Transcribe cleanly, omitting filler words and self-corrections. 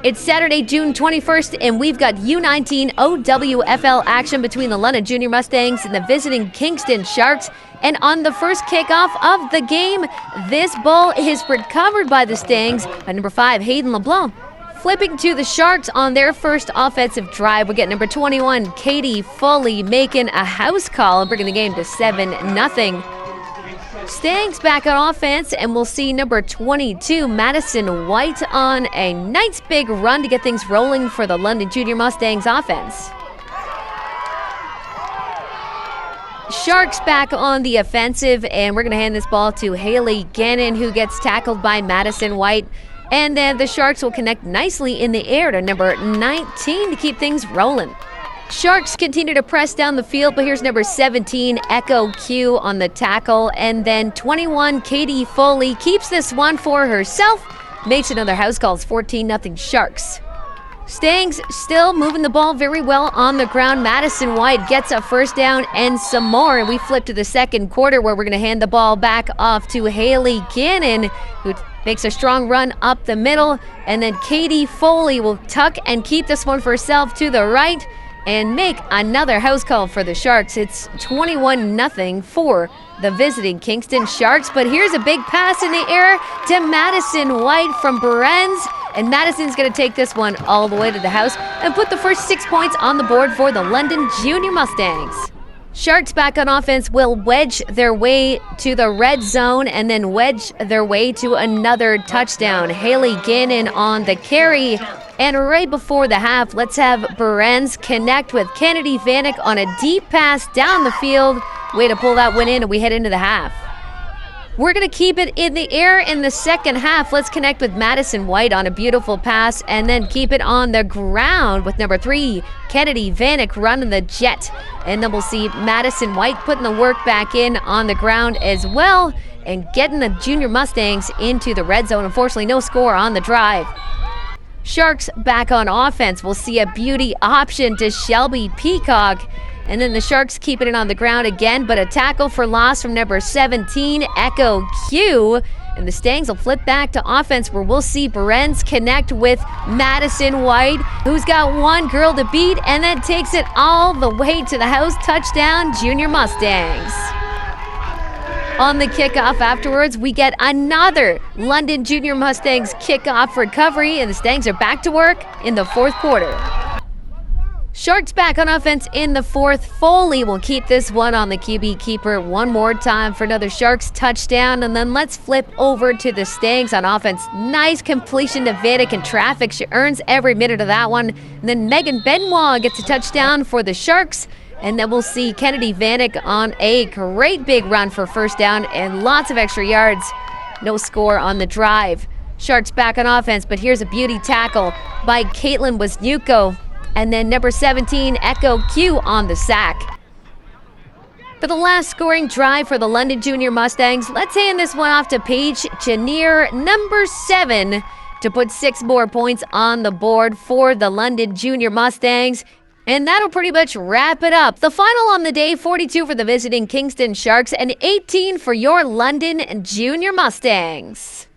It's Saturday, June 21st, and we've got U19 OWFL action between the London Junior Mustangs and the visiting Kingston Sharks. And on the first kickoff of the game, this ball is recovered by the Stangs by number 5, Hayden LeBlanc. Flipping to the Sharks on their first offensive drive, we get number 21, Katie Foley, making a house call and bringing the game to 7-0. Stangs back on offense, and we'll see number 22, Madison White, on a nice big run to get things rolling for the London Junior Mustangs offense. Sharks back on the offensive, and we're going to hand this ball to Haley Gannon, who gets tackled by Madison White. And then the Sharks will connect nicely in the air to number 19 to keep things rolling. Sharks continue to press down the field, but here's number 17, Echo Q, on the tackle. And then 21, Katie Foley, keeps this one for herself. Makes another house call. It's 14-0 Sharks. Stangs still moving the ball very well on the ground. Madison White gets a first down and some more. And we flip to the second quarter, where we're going to hand the ball back off to Haley Gannon, who makes a strong run up the middle. And then Katie Foley will tuck and keep this one for herself to the right and make another house call for the Sharks. It's 21-0 for the visiting Kingston Sharks. But here's a big pass in the air to Madison White from Berens. And Madison's going to take this one all the way to the house and put the first 6 points on the board for the London Junior Mustangs. Sharks back on offense will wedge their way to the red zone and then wedge their way to another touchdown. Haley Gannon on the carry. And right before the half, let's have Berens connect with Kennedy Vanek on a deep pass down the field. Way to pull that one in, and we head into the half. We're going to keep it in the air in the second half. Let's connect with Madison White on a beautiful pass and then keep it on the ground with number 3, Kennedy Vanek, running the jet. And then we'll see Madison White putting the work back in on the ground as well and getting the Junior Mustangs into the red zone. Unfortunately, no score on the drive. Sharks back on offense. We'll see a beauty option to Shelby Peacock. And then the Sharks keeping it on the ground again, but a tackle for loss from number 17, Echo Q. And the Stangs will flip back to offense, where we'll see Berens connect with Madison White, who's got one girl to beat, and then takes it all the way to the house. Touchdown, Junior Mustangs. On the kickoff afterwards, we get another London Junior Mustangs kickoff recovery, and the Stangs are back to work in the fourth quarter. Sharks back on offense in the fourth. Foley will keep this one on the QB keeper one more time for another Sharks touchdown. And then let's flip over to the Stangs on offense. Nice completion to Vanek in traffic. She earns every minute of that one. And then Megan Benoit gets a touchdown for the Sharks. And then we'll see Kennedy Vanek on a great big run for first down and lots of extra yards. No score on the drive. Sharks back on offense, but here's a beauty tackle by Caitlin Wisniewko. And then number 17, Echo Q, on the sack. For the last scoring drive for the London Junior Mustangs, let's hand this one off to Paige Chenier, number 7, to put 6 more points on the board for the London Junior Mustangs. And that'll pretty much wrap it up. The final on the day, 42 for the visiting Kingston Sharks and 18 for your London Junior Mustangs.